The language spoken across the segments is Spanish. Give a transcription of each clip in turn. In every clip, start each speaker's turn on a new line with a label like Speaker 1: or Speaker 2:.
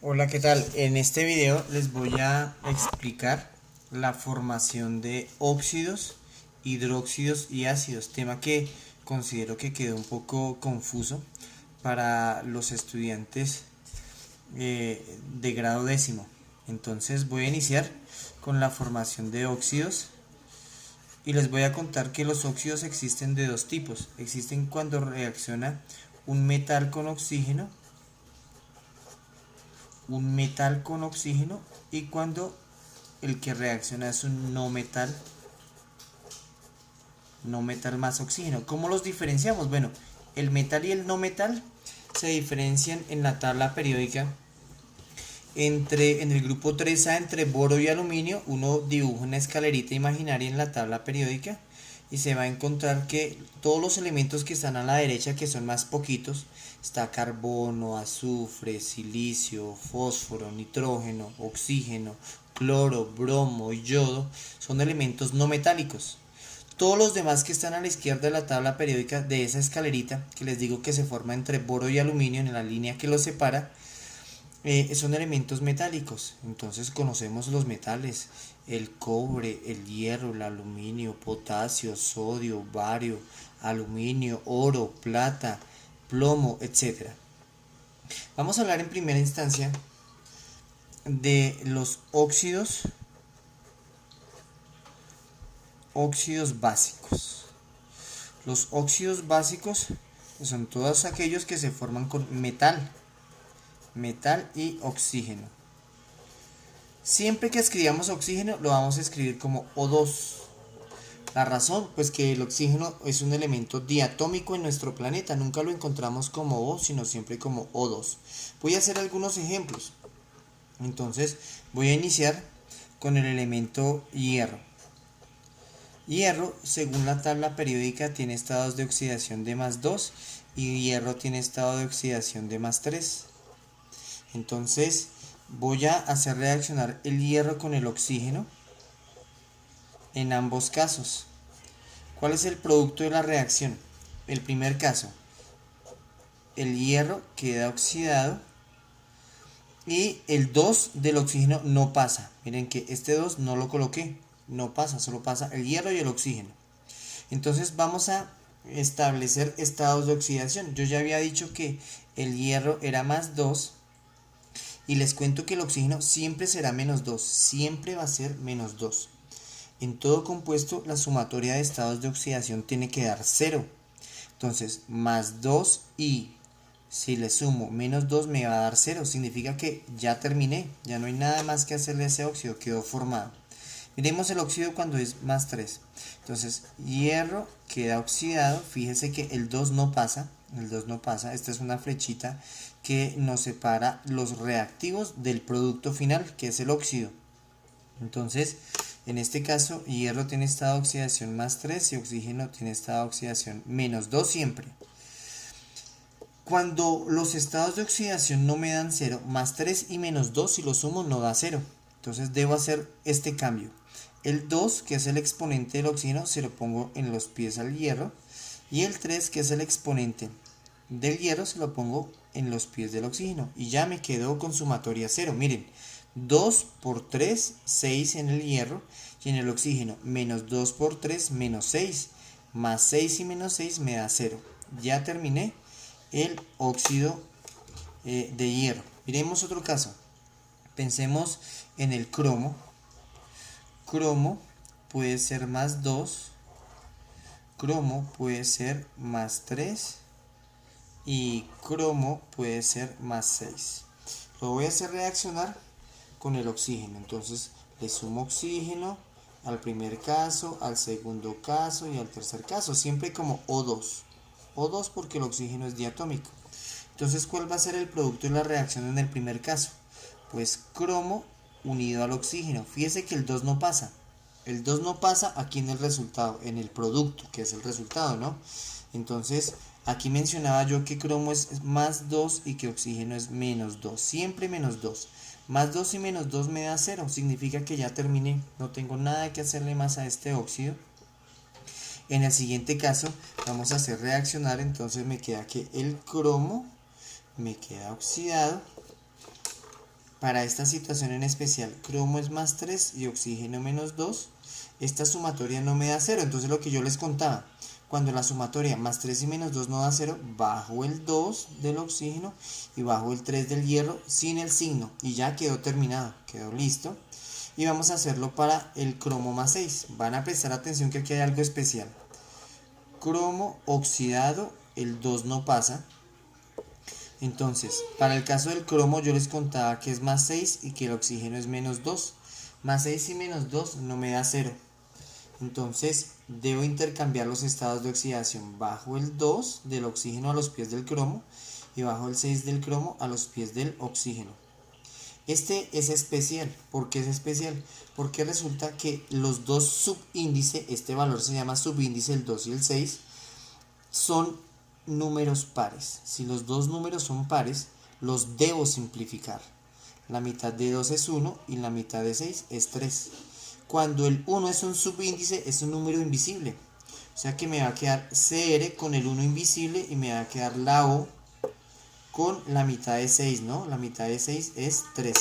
Speaker 1: Hola, ¿qué tal? En este video les voy a explicar la formación de óxidos, hidróxidos y ácidos, tema que considero que quedó un poco confuso para los estudiantes de grado décimo. Entonces voy a iniciar con la formación de óxidos y les voy a contar que los óxidos existen de dos tipos. Existen cuando reacciona un metal con oxígeno y cuando el que reacciona es un no metal más oxígeno. ¿Cómo los diferenciamos? Bueno, el metal y el no metal se diferencian en la tabla periódica en el grupo 3A entre boro y aluminio. Uno dibuja una escalerita imaginaria en la tabla periódica y se va a encontrar que todos los elementos que están a la derecha, que son más poquitos, está carbono, azufre, silicio, fósforo, nitrógeno, oxígeno, cloro, bromo y yodo, son elementos no metálicos. Todos los demás que están a la izquierda de la tabla periódica de esa escalerita, que les digo que se forma entre boro y aluminio en la línea que los separa, son elementos metálicos. Entonces conocemos los metales: el cobre, el hierro, el aluminio, potasio, sodio, bario, aluminio, oro, plata, plomo, etcétera. Vamos a hablar en primera instancia de los óxidos básicos. Los óxidos básicos son todos aquellos que se forman con metal y oxígeno. Siempre que escribamos oxígeno lo vamos a escribir como O2. La razón, pues que el oxígeno es un elemento diatómico en nuestro planeta. Nunca lo encontramos como O, sino siempre como O2. Voy a hacer algunos ejemplos. Entonces voy a iniciar con el elemento hierro. Hierro, según la tabla periódica, tiene estados de oxidación de +2 y hierro tiene estado de oxidación de +3. Entonces voy a hacer reaccionar el hierro con el oxígeno en ambos casos. ¿Cuál es el producto de la reacción? El primer caso, el hierro queda oxidado y el 2 del oxígeno no pasa. Miren que este 2 no lo coloqué, no pasa, solo pasa el hierro y el oxígeno. Entonces vamos a establecer estados de oxidación. Yo ya había dicho que el hierro era +2 y les cuento que el oxígeno siempre será -2, siempre va a ser -2. En todo compuesto la sumatoria de estados de oxidación tiene que dar 0. Entonces +2 y si le sumo -2 me va a dar 0. Significa que ya terminé, ya no hay nada más que hacerle a ese óxido, quedó formado. Miremos el óxido cuando es +3. Entonces hierro queda oxidado. Fíjese que el 2 no pasa. Esta es una flechita que nos separa los reactivos del producto final, que es el óxido. Entonces en este caso hierro tiene estado de oxidación +3 y oxígeno tiene estado de oxidación -2 siempre. Cuando los estados de oxidación no me dan 0, +3 y -2 si lo sumo no da 0. Entonces debo hacer este cambio. El 2, que es el exponente del oxígeno, se lo pongo en los pies al hierro. Y el 3, que es el exponente del hierro, se lo pongo en los pies del oxígeno. Y ya me quedó con sumatoria 0. Miren, 2 por 3, 6 en el hierro. Y en el oxígeno, -2 por 3, -6. Más 6 y -6 me da 0. Ya terminé el óxido de hierro. Miremos otro caso. Pensemos en el cromo. Cromo puede ser +2, cromo puede ser +3 y cromo puede ser +6. Lo voy a hacer reaccionar con el oxígeno. Entonces le sumo oxígeno al primer caso, al segundo caso y al tercer caso, siempre como O2. O2 porque el oxígeno es diatómico. Entonces, ¿cuál va a ser el producto de la reacción en el primer caso? Pues cromo unido al oxígeno. Fíjese que el 2 no pasa. El 2 no pasa aquí en el resultado, en el producto, que es el resultado, ¿no? Entonces, aquí mencionaba yo que cromo es +2 y que oxígeno es -2. Siempre -2. +2 y -2 me da 0. Significa que ya terminé. No tengo nada que hacerle más a este óxido. En el siguiente caso vamos a hacer reaccionar. Entonces me queda que el cromo me queda oxidado Para esta situación en especial, cromo es más 3 y oxígeno menos 2. Esta sumatoria no me da 0, entonces lo que yo les contaba, cuando la sumatoria más 3 y menos 2 no da 0, bajo el 2 del oxígeno y bajo el 3 del hierro sin el signo, y ya quedó terminado, quedó listo. Y vamos a hacerlo para el cromo más 6. Van a prestar atención que aquí hay algo especial. Cromo oxidado, el 2 no pasa. Entonces, para el caso del cromo yo les contaba que es más 6 y que el oxígeno es menos 2. Más 6 y menos 2 no me da 0. Entonces, debo intercambiar los estados de oxidación. Bajo el 2 del oxígeno a los pies del cromo y bajo el 6 del cromo a los pies del oxígeno. Este es especial. ¿Por qué es especial? Porque resulta que los dos subíndices, este valor se llama subíndice, el 2 y el 6, son números pares. Si los dos números son pares, los debo simplificar. La mitad de 2 es 1 y la mitad de 6 es 3. Cuando el 1 es un subíndice, es un número invisible. O sea que me va a quedar CR con el 1 invisible y me va a quedar la O con la mitad de 6, ¿no? La mitad de 6 es 3.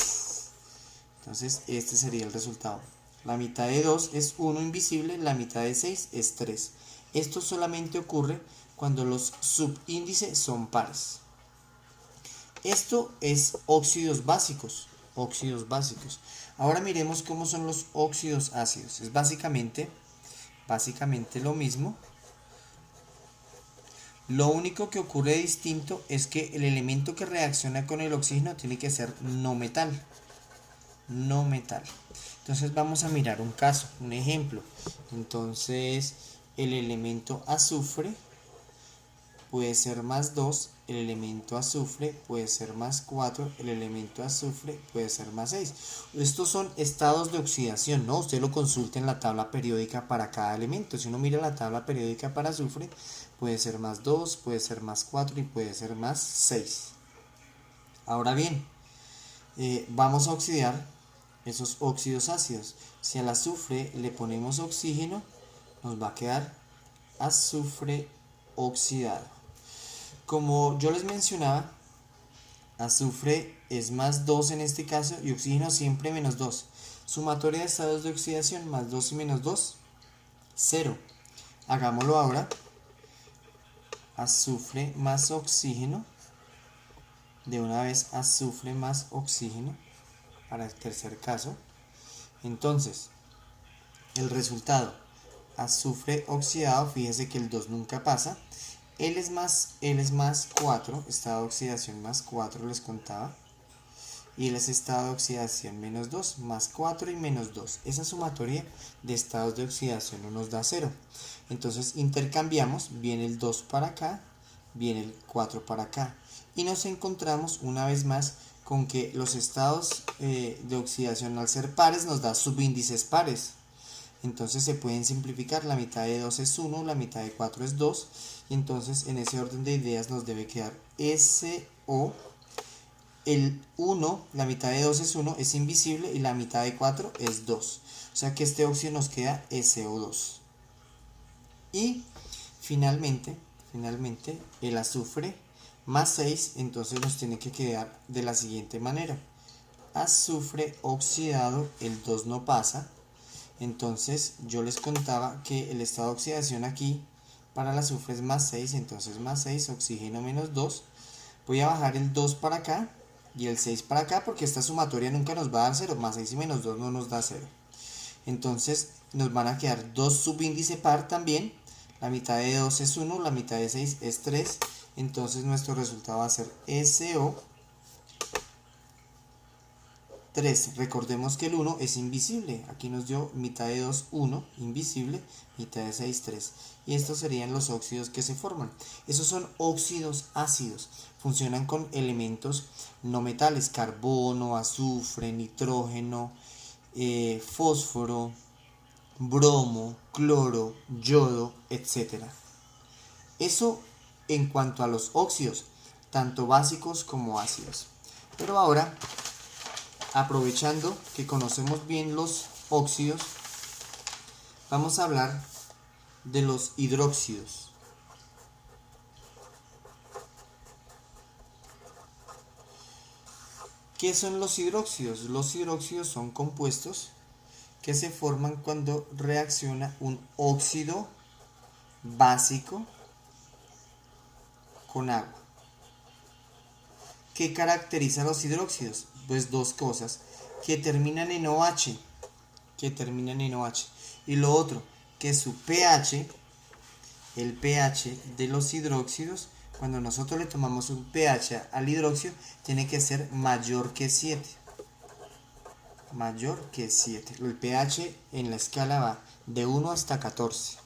Speaker 1: Entonces este sería el resultado. La mitad de 2 es 1 invisible, la mitad de 6 es 3. Esto solamente ocurre cuando los subíndices son pares. Esto es óxidos básicos. Óxidos básicos. Ahora miremos cómo son los óxidos ácidos. Es básicamente lo mismo. Lo único que ocurre distinto es que el elemento que reacciona con el oxígeno tiene que ser no metal. No metal. Entonces vamos a mirar un caso, un ejemplo. Entonces el elemento azufre puede ser más 2, el elemento azufre puede ser más 4, el elemento azufre puede ser más 6. Estos son estados de oxidación, ¿no? Usted lo consulta en la tabla periódica para cada elemento. Si uno mira la tabla periódica para azufre, puede ser más 2, puede ser más 4 y puede ser más 6. Ahora bien, vamos a oxidar esos óxidos ácidos. Si al azufre le ponemos oxígeno, nos va a quedar azufre oxidado. Como yo les mencionaba, azufre es más 2 en este caso y oxígeno siempre menos 2. Sumatoria de estados de oxidación, más 2 y menos 2, 0. Hagámoslo ahora. Azufre más oxígeno. De una vez azufre más oxígeno para el tercer caso. Entonces, el resultado, azufre oxidado, fíjese que el 2 nunca pasa. L es más 4, estado de oxidación más 4 les contaba. Y L es estado de oxidación menos 2, más 4 y menos 2. Esa sumatoria de estados de oxidación no nos da 0. Entonces intercambiamos, viene el 2 para acá, viene el 4 para acá. Y nos encontramos una vez más con que los estados de oxidación al ser pares nos da subíndices pares. Entonces se pueden simplificar, la mitad de 2 es 1, la mitad de 4 es 2, y entonces en ese orden de ideas nos debe quedar SO, el 1, la mitad de 2 es 1, es invisible, y la mitad de 4 es 2. O sea que este óxido nos queda SO2. Y finalmente el azufre más 6, entonces nos tiene que quedar de la siguiente manera. Azufre oxidado, el 2 no pasa. Entonces yo les contaba que el estado de oxidación aquí para el azufre es más 6, entonces más 6, oxígeno menos 2. Voy a bajar el 2 para acá y el 6 para acá porque esta sumatoria nunca nos va a dar 0, más 6 y menos 2 no nos da 0. Entonces nos van a quedar dos subíndice par también, la mitad de 2 es 1, la mitad de 6 es 3, entonces nuestro resultado va a ser SO 3. Recordemos que el 1 es invisible. Aquí nos dio mitad de 2, 1, invisible, mitad de 6, 3. Y estos serían los óxidos que se forman. Esos son óxidos ácidos. Funcionan con elementos no metales, carbono, azufre, nitrógeno, fósforo, bromo, cloro, yodo, etc. Eso en cuanto a los óxidos, tanto básicos como ácidos. Pero ahora, aprovechando que conocemos bien los óxidos, vamos a hablar de los hidróxidos. ¿Qué son los hidróxidos? Los hidróxidos son compuestos que se forman cuando reacciona un óxido básico con agua. ¿Qué caracteriza a los hidróxidos? Pues dos cosas, que terminan en OH, y lo otro, que su pH, el pH de los hidróxidos, cuando nosotros le tomamos un pH al hidróxido, tiene que ser mayor que 7. Mayor que 7. El pH en la escala va de 1 hasta 14.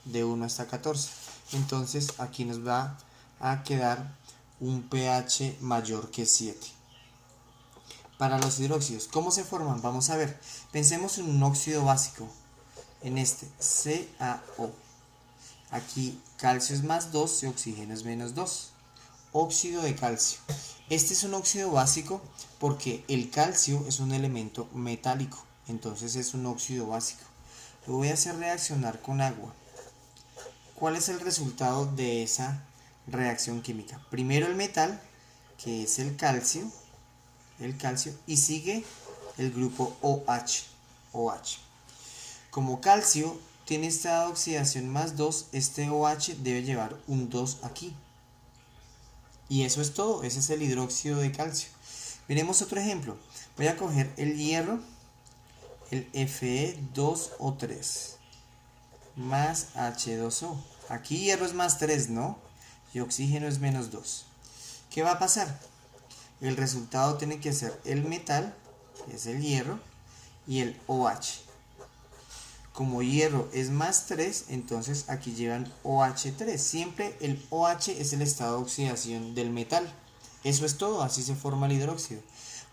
Speaker 1: De 1 hasta 14. Entonces aquí nos va a quedar un pH mayor que 7. Para los hidróxidos, ¿cómo se forman? Vamos a ver. Pensemos en un óxido básico. En este, CaO. Aquí calcio es más 2 y oxígeno es menos 2. Óxido de calcio. Este es un óxido básico porque el calcio es un elemento metálico. Entonces es un óxido básico. Lo voy a hacer reaccionar con agua. ¿Cuál es el resultado de esa reacción química? Primero el metal, que es el calcio, y sigue el grupo OH. Como calcio tiene estado de oxidación más 2, este OH debe llevar un 2 aquí. Y eso es todo, ese es el hidróxido de calcio. Miremos otro ejemplo. Voy a coger el hierro, el Fe2O3, más H2O. Aquí hierro es más 3, ¿no? Y oxígeno es menos 2. ¿Qué va a pasar? El resultado tiene que ser el metal, que es el hierro, y el OH. Como hierro es más 3, entonces aquí llevan OH3. Siempre el OH es el estado de oxidación del metal. Eso es todo, así se forma el hidróxido.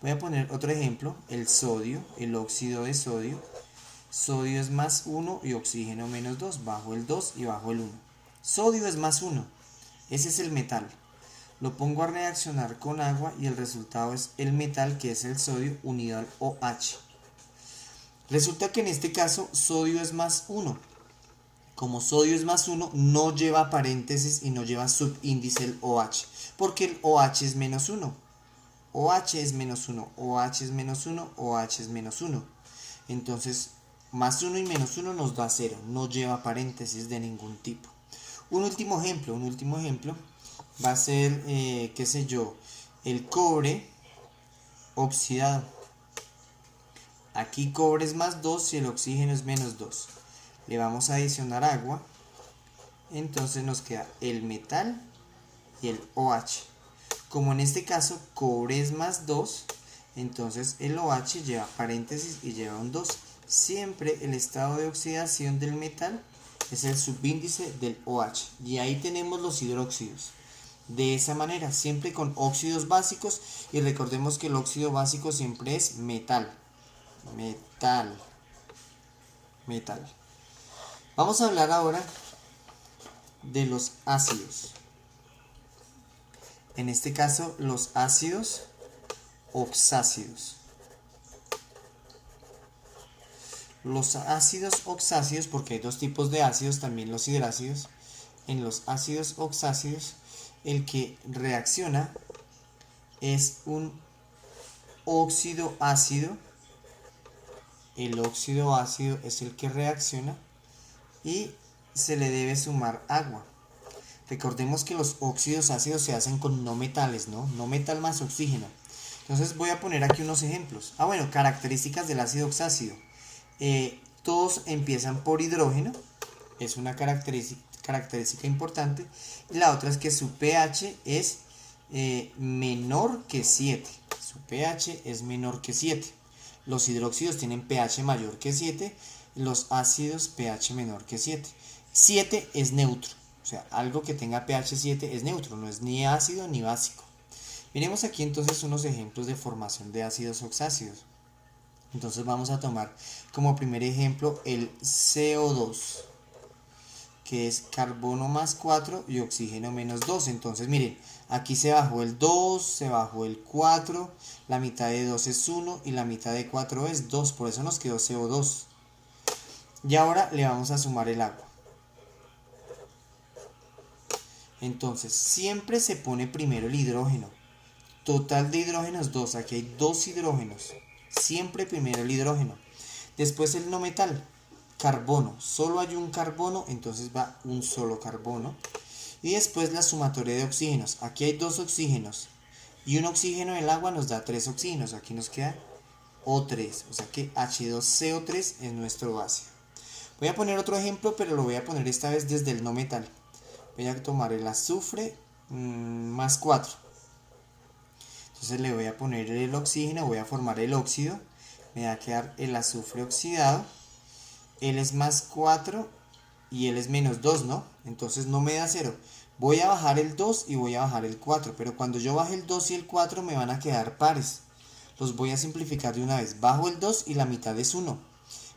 Speaker 1: Voy a poner otro ejemplo, el sodio, el óxido de sodio. Sodio es más 1 y oxígeno menos 2, bajo el 2 y bajo el 1. Sodio es más 1, ese es el metal. Lo pongo a reaccionar con agua y el resultado es el metal, que es el sodio, unido al OH. Resulta que en este caso sodio es más 1. Como sodio es más 1, no lleva paréntesis y no lleva subíndice el OH, porque el OH es menos 1. OH es menos 1, OH es menos 1, OH es menos 1. Entonces, más 1 y menos 1 nos da 0, no lleva paréntesis de ningún tipo. Un último ejemplo va a ser, qué sé yo, el cobre oxidado. Aquí cobre es más 2 y el oxígeno es menos 2. Le vamos a adicionar agua. Entonces nos queda el metal y el OH. Como en este caso cobre es más 2, entonces el OH lleva paréntesis y lleva un 2. Siempre el estado de oxidación del metal es el subíndice del OH. Y ahí tenemos los hidróxidos. De esa manera, siempre con óxidos básicos. Y recordemos que el óxido básico siempre es metal. Metal. Vamos a hablar ahora de los ácidos. En este caso, los ácidos oxácidos. Los ácidos oxácidos, porque hay dos tipos de ácidos, también los hidrácidos. En los ácidos oxácidos, el que reacciona es un óxido ácido. El óxido ácido es el que reacciona y se le debe sumar agua. Recordemos que los óxidos ácidos se hacen con no metales, ¿no? No metal más oxígeno. Entonces voy a poner aquí unos ejemplos. Bueno, características del ácido oxácido. Todos empiezan por hidrógeno, es una característica importante. Y la otra es que su pH es menor que 7. Su pH es menor que 7. Los hidróxidos tienen pH mayor que 7, los ácidos pH menor que 7. 7 es neutro, o sea, algo que tenga pH 7 es neutro, no es ni ácido ni básico. Miremos aquí entonces unos ejemplos de formación de ácidos oxácidos. Entonces vamos a tomar como primer ejemplo el CO2, que es carbono más 4 y oxígeno menos 2. Entonces miren, aquí se bajó el 2, se bajó el 4, la mitad de 2 es 1 y la mitad de 4 es 2, por eso nos quedó CO2. Y ahora le vamos a sumar el agua. Entonces siempre se pone primero el hidrógeno. Total de hidrógenos 2. Aquí hay 2 hidrógenos. Siempre primero el hidrógeno. Después el no metal. Carbono. Solo hay un carbono, entonces va un solo carbono. Y después la sumatoria de oxígenos. Aquí hay 2 oxígenos. Y un oxígeno en el agua nos da 3 oxígenos. Aquí nos queda O3. O sea que H2CO3 es nuestro ácido. Voy a poner otro ejemplo, pero lo voy a poner esta vez desde el no metal. Voy a tomar el azufre más 4. Entonces le voy a poner el oxígeno, voy a formar el óxido. Me va a quedar el azufre oxidado. Él es más 4 y él es menos 2, ¿no? Entonces no me da 0. Voy a bajar el 2 y voy a bajar el 4, pero cuando yo baje el 2 y el 4 me van a quedar pares. Los voy a simplificar de una vez. Bajo el 2 y la mitad es 1.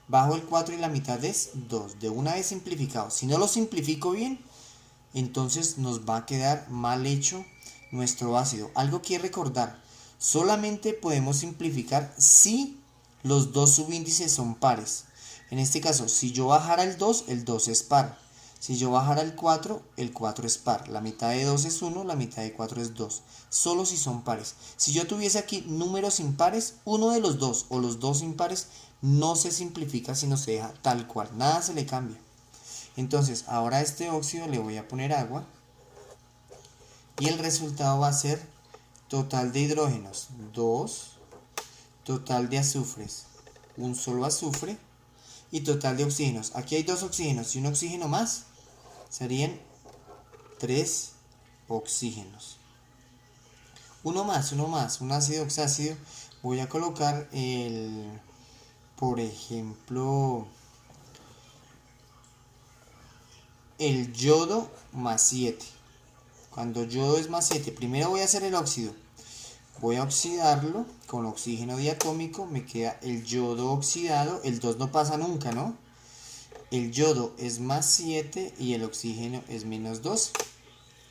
Speaker 1: Bajo el 4 y la mitad es 2. De una vez simplificado. Si no lo simplifico bien, entonces nos va a quedar mal hecho nuestro ácido. Algo que recordar. Solamente podemos simplificar si los dos subíndices son pares. En este caso, si yo bajara el 2 es par. Si yo bajara el 4 es par. La mitad de 2 es 1, la mitad de 4 es 2. Solo si son pares. Si yo tuviese aquí números impares, uno de los dos o los dos impares no se simplifica, sino se deja tal cual. Nada se le cambia. Entonces, ahora a este óxido le voy a poner agua. Y el resultado va a ser total de hidrógenos 2, total de azufres, un solo azufre, y total de oxígenos. Aquí hay 2 oxígenos y un oxígeno más. Serían 3 oxígenos. Uno más, un ácido oxácido. Voy a colocar por ejemplo, el yodo más 7. Cuando yodo es más 7, primero voy a hacer el óxido. Voy a oxidarlo con oxígeno diatómico, me queda el yodo oxidado, el 2 no pasa nunca, ¿no? El yodo es más 7 y el oxígeno es menos 2.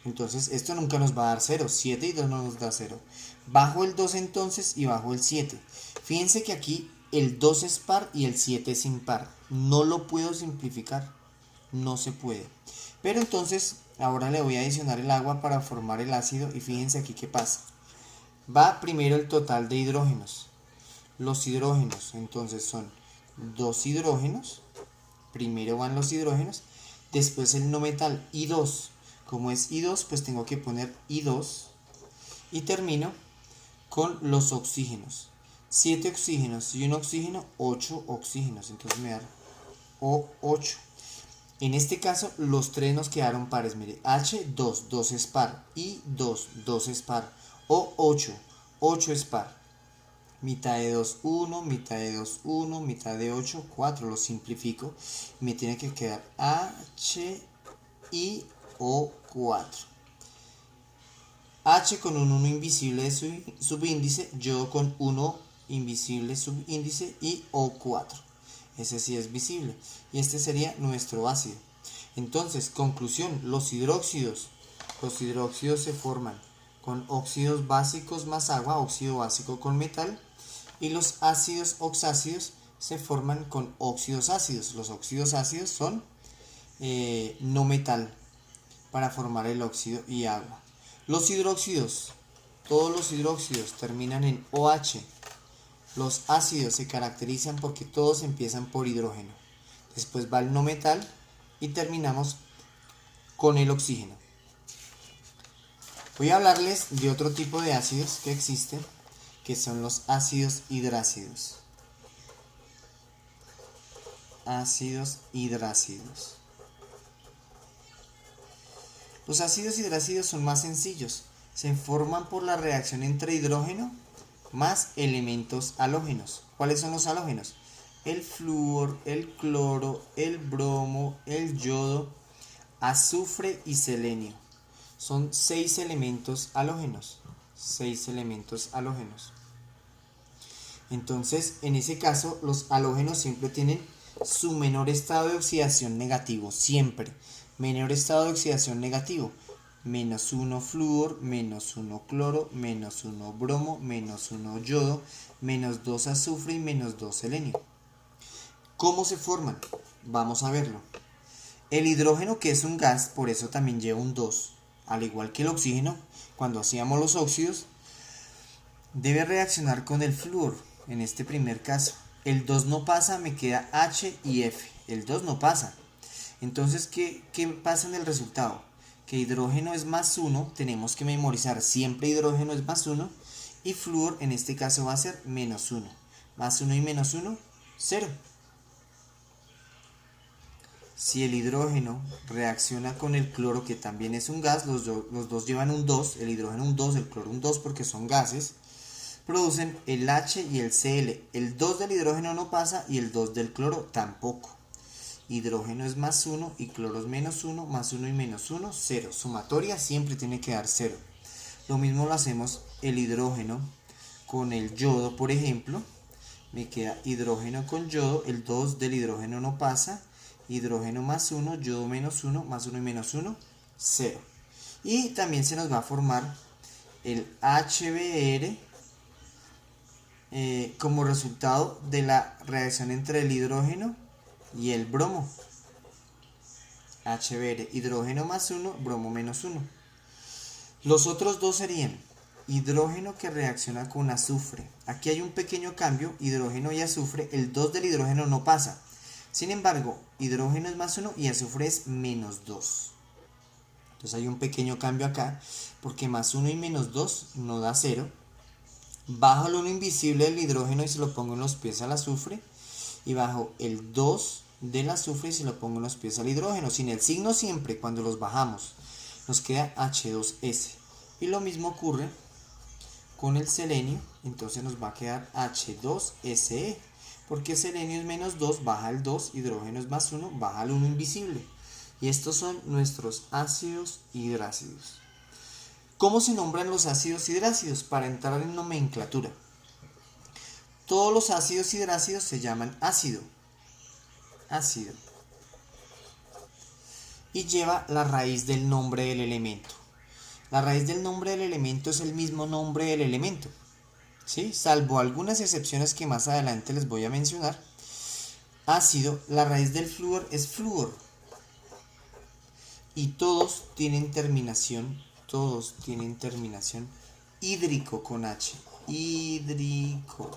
Speaker 1: Entonces esto nunca nos va a dar 0, 7 y 2 no nos da 0. Bajo el 2 entonces y bajo el 7. Fíjense que aquí el 2 es par y el 7 es impar. No lo puedo simplificar, no se puede. Pero entonces ahora le voy a adicionar el agua para formar el ácido y fíjense aquí qué pasa. Va primero el total de hidrógenos. Los hidrógenos entonces son 2 hidrógenos. Primero van los hidrógenos. Después el no metal I2. Como es I2, pues tengo que poner I2. Y termino con los oxígenos. 7 oxígenos y un oxígeno, 8 oxígenos. Entonces me da O8. En este caso los 3 nos quedaron pares. Mire, H2, 2 es par. I2, 2 es par. O8, 8 es par. Mitad de 2, 1, mitad de 2, 1, mitad de 8, 4. Lo simplifico. Me tiene que quedar HiO4. H con un 1 invisible de subíndice, yo con 1 invisible subíndice y O4. Ese sí es visible. Y este sería nuestro ácido. Entonces, conclusión, los hidróxidos se forman con óxidos básicos más agua, óxido básico con metal. Y los ácidos oxácidos se forman con óxidos ácidos. Los óxidos ácidos son no metal para formar el óxido y agua. Los hidróxidos, todos los hidróxidos terminan en OH. Los ácidos se caracterizan porque todos empiezan por hidrógeno. Después va el no metal y terminamos con el oxígeno. Voy a hablarles de otro tipo de ácidos que existen, que son los ácidos hidrácidos. Ácidos hidrácidos. Los ácidos hidrácidos son más sencillos. Se forman por la reacción entre hidrógeno más elementos halógenos. ¿Cuáles son los halógenos? El flúor, el cloro, el bromo, el yodo, azufre y selenio. Son 6 elementos halógenos. 6 elementos halógenos. Entonces, en ese caso, los halógenos siempre tienen su menor estado de oxidación negativo. Siempre. Menor estado de oxidación negativo. Menos 1 flúor, menos 1 cloro, menos 1 bromo, menos 1 yodo, menos 2 azufre y menos 2 selenio. ¿Cómo se forman? Vamos a verlo. El hidrógeno, que es un gas, por eso también lleva un 2. Al igual que el oxígeno, cuando hacíamos los óxidos, debe reaccionar con el flúor, en este primer caso. El 2 no pasa, me queda H y F. El 2 no pasa. Entonces, ¿qué pasa en el resultado? Que hidrógeno es más 1, tenemos que memorizar siempre hidrógeno es más 1, y flúor en este caso va a ser menos 1. Más 1 y menos 1, 0. Si el hidrógeno reacciona con el cloro, que también es un gas, los dos llevan un 2, el hidrógeno un 2, el cloro un 2 porque son gases, producen el H y el Cl. El 2 del hidrógeno no pasa y el 2 del cloro tampoco. Hidrógeno es más 1 y cloro es menos 1, más 1 y menos 1, 0. Sumatoria siempre tiene que dar 0. Lo mismo lo hacemos el hidrógeno con el yodo, por ejemplo. Me queda hidrógeno con yodo, el 2 del hidrógeno no pasa. Hidrógeno más 1, yodo menos 1, más 1 y menos 1, 0. Y también se nos va a formar el HBr como resultado de la reacción entre el hidrógeno y el bromo. HBr, hidrógeno más 1, bromo menos 1. Los otros dos serían hidrógeno que reacciona con azufre. Aquí hay un pequeño cambio, hidrógeno y azufre, el 2 del hidrógeno no pasa. Sin embargo, hidrógeno es más 1 y azufre es menos 2. Entonces hay un pequeño cambio acá, porque más 1 y menos 2 no da 0. Bajo el 1 invisible del hidrógeno y se lo pongo en los pies al azufre. Y bajo el 2 del azufre y se lo pongo en los pies al hidrógeno. Sin el signo siempre, cuando los bajamos, nos queda H2S. Y lo mismo ocurre con el selenio, entonces nos va a quedar H2SE. Porque selenio es menos 2, baja el 2, hidrógeno es más 1, baja el 1 invisible. Y estos son nuestros ácidos hidrácidos. ¿Cómo se nombran los ácidos hidrácidos? Para entrar en nomenclatura. Todos los ácidos hidrácidos se llaman ácido. Ácido. Y lleva la raíz del nombre del elemento. La raíz del nombre del elemento es el mismo nombre del elemento. ¿Sí? Salvo algunas excepciones que más adelante les voy a mencionar. Ácido, la raíz del flúor es flúor. Y todos tienen terminación hídrico con H. Hídrico.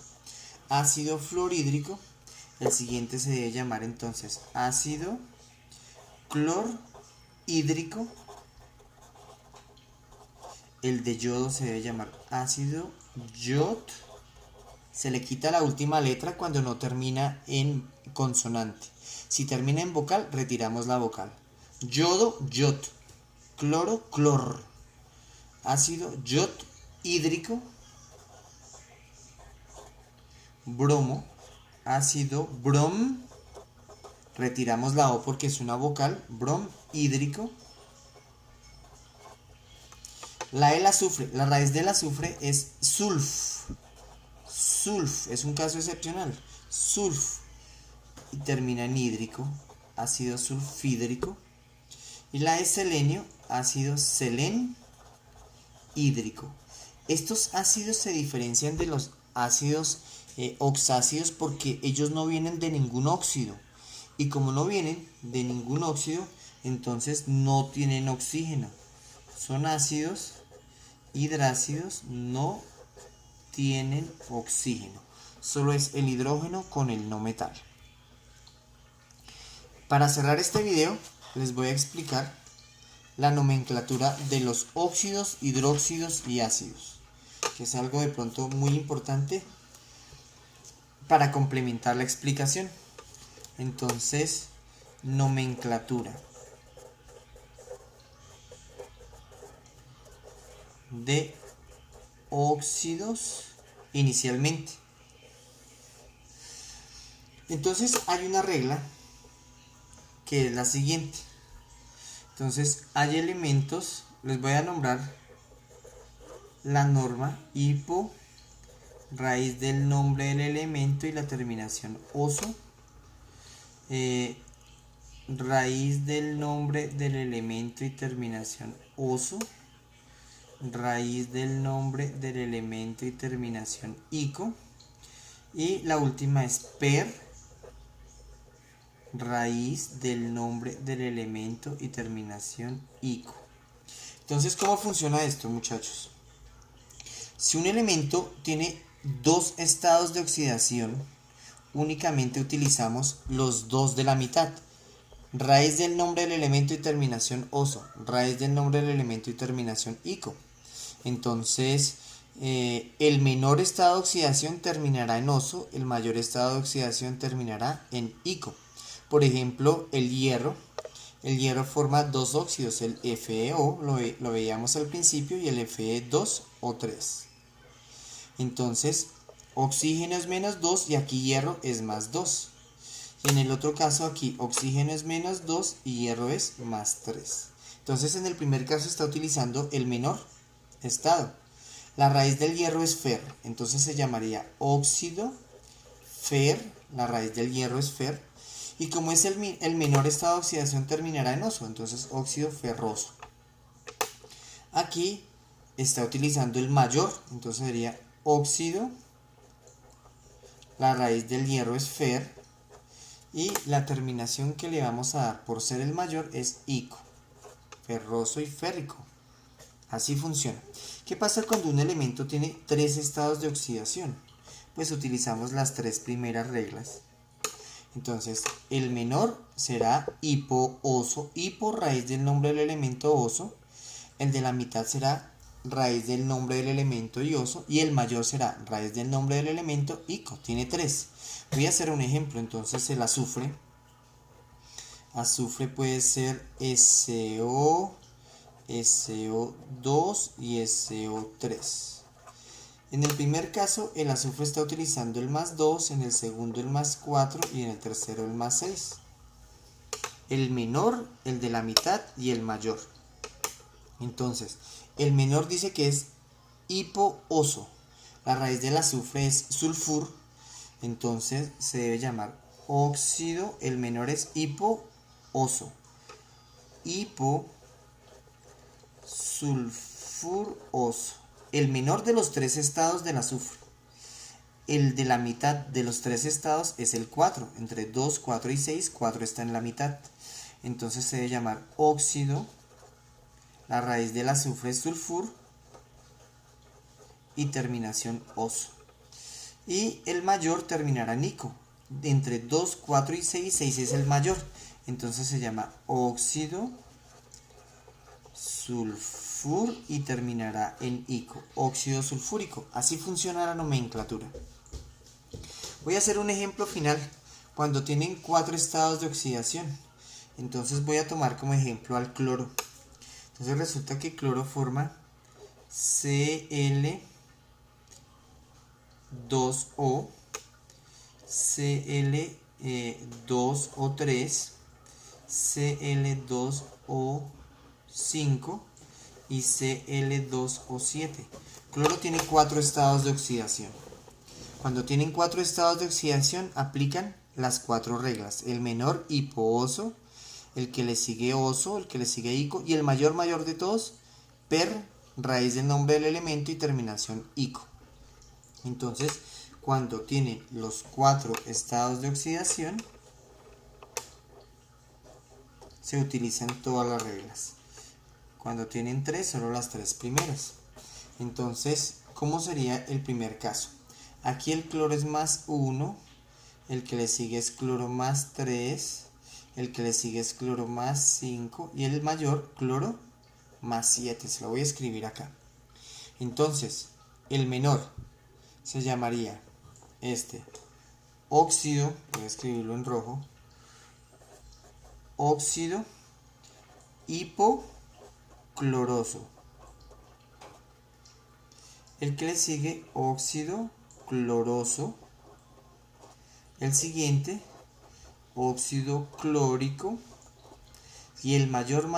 Speaker 1: Ácido fluorhídrico. El siguiente se debe llamar entonces ácido clorhídrico. El de yodo se debe llamar ácido yod. Se le quita la última letra cuando no termina en consonante. Si termina en vocal, retiramos la vocal. Yodo, yod. Cloro, clor. Ácido yod hídrico. Bromo, ácido brom. Retiramos la O porque es una vocal. Brom hídrico. El azufre, la raíz del azufre es sulf. Sulf, es un caso excepcional. Sulf. Y termina en hídrico. Ácido sulfhídrico. Y la de selenio, ácido selen hídrico. Estos ácidos se diferencian de los ácidos oxácidos porque ellos no vienen de ningún óxido. Y como no vienen de ningún óxido, entonces no tienen oxígeno. Son ácidos hidrácidos, no tienen oxígeno. Solo es el hidrógeno con el no metal. Para cerrar este video, les voy a explicar la nomenclatura de los óxidos, hidróxidos y ácidos, que es algo de pronto muy importante para complementar la explicación. Entonces, nomenclatura de óxidos inicialmente. Entonces hay una regla que es la siguiente. Entonces hay elementos, les voy a nombrar la norma hipo, raíz del nombre del elemento y la terminación oso, raíz del nombre del elemento y terminación oso, raíz del nombre del elemento y terminación ico, y la última es per, raíz del nombre del elemento y terminación ico. Entonces, ¿cómo funciona esto, muchachos? Si un elemento tiene dos estados de oxidación, únicamente utilizamos los dos de la mitad. Raíz del nombre del elemento y terminación oso. Raíz del nombre del elemento y terminación ico. Entonces, el menor estado de oxidación terminará en oso, el mayor estado de oxidación terminará en ico. Por ejemplo, el hierro. El hierro forma dos óxidos, el FeO, lo veíamos al principio, y el Fe2O3. Entonces, oxígeno es menos 2 y aquí hierro es más 2. Y en el otro caso aquí oxígeno es menos 2 y hierro es más 3. Entonces en el primer caso está utilizando el menor estado. La raíz del hierro es Fer, entonces se llamaría óxido Fer, la raíz del hierro es Fer. Y como es el menor estado de oxidación terminará en oso, entonces óxido ferroso. Aquí está utilizando el mayor, entonces sería óxido, la raíz del hierro es Fer, y la terminación que le vamos a dar por ser el mayor es ico, ferroso y férrico. Así funciona. ¿Qué pasa cuando un elemento tiene tres estados de oxidación? Pues utilizamos las tres primeras reglas. Entonces, el menor será hipo-oso, hipo raíz del nombre del elemento oso, el de la mitad será raíz del nombre del elemento y oso, y el mayor será raíz del nombre del elemento ico, tiene tres. Voy a hacer un ejemplo, entonces el azufre puede ser SO, SO2 y SO3. En el primer caso, el azufre está utilizando el más 2, en el segundo el más 4 y en el tercero el más 6. El menor, el de la mitad y el mayor. Entonces, el menor dice que es hipo-oso. La raíz del azufre es sulfur, entonces se debe llamar óxido. El menor es hipo-oso. Hipo-sulfuroso. El menor de los tres estados del azufre. El de la mitad de los tres estados es el 4. Entre 2, 4 y 6, 4 está en la mitad. Entonces se debe llamar óxido. La raíz del azufre es sulfur. Y terminación oso. Y el mayor terminará en ico. Entre 2, 4 y 6, 6 es el mayor. Entonces se llama óxido sulfur y terminará en ico, óxido sulfúrico. Así funciona la nomenclatura. Voy a hacer un ejemplo final cuando tienen cuatro estados de oxidación. Entonces voy a tomar como ejemplo al cloro. Entonces resulta que cloro forma Cl2O, Cl2O3, Cl2O5 y Cl2O7. Cloro tiene cuatro estados de oxidación. Cuando tienen cuatro estados de oxidación, aplican las cuatro reglas. El menor, hipo-oso, el que le sigue oso, el que le sigue ico, y el mayor de todos, per, raíz del nombre del elemento y terminación ico. Entonces, cuando tienen los cuatro estados de oxidación, se utilizan todas las reglas. Cuando tienen tres, solo las tres primeras. Entonces, ¿cómo sería el primer caso? Aquí el cloro es más 1, el que le sigue es cloro más 3, el que le sigue es cloro más 5 y el mayor cloro más 7. Se lo voy a escribir acá. Entonces, el menor se llamaría óxido, voy a escribirlo en rojo, óxido hipocloroso. El que le sigue, óxido cloroso. El siguiente, óxido clórico. Y el mayor,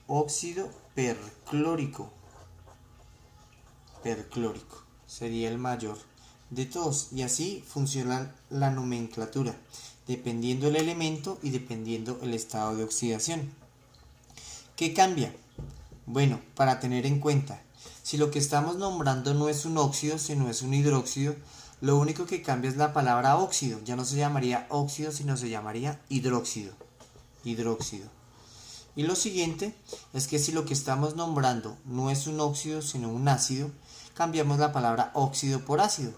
Speaker 1: óxido perclórico. Perclórico sería el mayor de todos. Y así funciona la nomenclatura, dependiendo el elemento y dependiendo el estado de oxidación. ¿Qué cambia? Bueno, para tener en cuenta, si lo que estamos nombrando no es un óxido, sino es un hidróxido, lo único que cambia es la palabra óxido. Ya no se llamaría óxido, sino se llamaría hidróxido. Hidróxido. Y lo siguiente es que si lo que estamos nombrando no es un óxido sino un ácido, cambiamos la palabra óxido por ácido.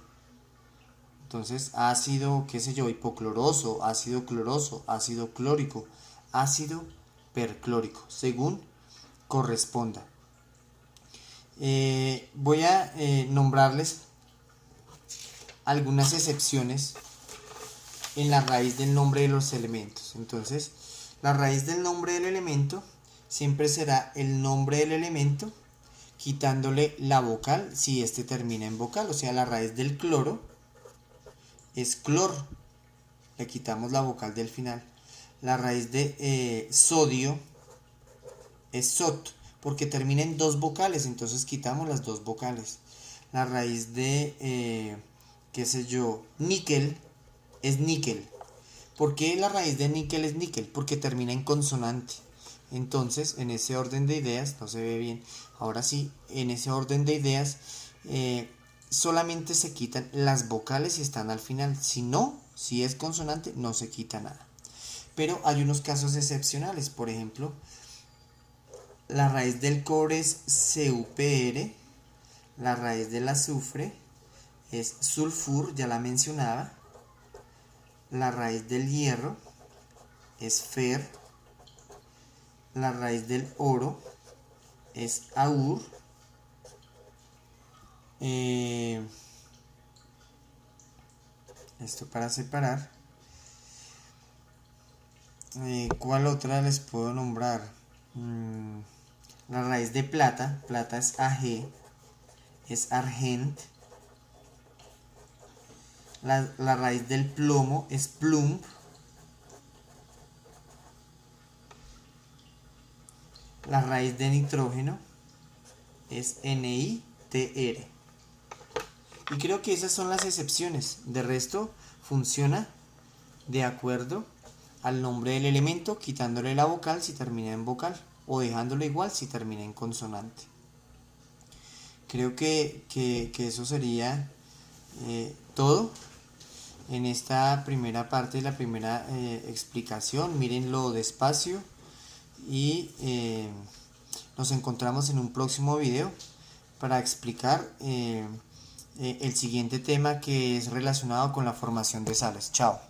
Speaker 1: Entonces, ácido, qué sé yo, hipocloroso, ácido cloroso, ácido clórico, ácido perclórico, según corresponda. Voy a nombrarles algunas excepciones en la raíz del nombre de los elementos. Entonces, la raíz del nombre del elemento siempre será el nombre del elemento quitándole la vocal si este termina en vocal. O sea, la raíz del cloro es clor, le quitamos la vocal del final. La raíz de sodio es sot, porque termina en dos vocales, entonces quitamos las dos vocales. La raíz de, qué sé yo, níquel es níquel. ¿Por qué la raíz de níquel es níquel? Porque termina en consonante. Entonces, en ese orden de ideas, no se ve bien, ahora sí, en ese orden de ideas, solamente se quitan las vocales si están al final. Si no, si es consonante, no se quita nada. Pero hay unos casos excepcionales. Por ejemplo, la raíz del cobre es CuPr, la raíz del azufre es sulfur, ya la mencionaba. La raíz del hierro es Fer. La raíz del oro es Aur. Esto para separar. ¿Cuál otra les puedo nombrar? La raíz de plata. Plata es Ag. Es Argent. La raíz del plomo es Plumb. La raíz de nitrógeno es NiTr. Y creo que esas son las excepciones. De resto, funciona de acuerdo al nombre del elemento, quitándole la vocal si termina en vocal, o dejándolo igual si termina en consonante. Creo que eso sería todo en esta primera parte, la primera explicación. Mírenlo despacio y nos encontramos en un próximo video para explicar el siguiente tema, que es relacionado con la formación de sales. Chao.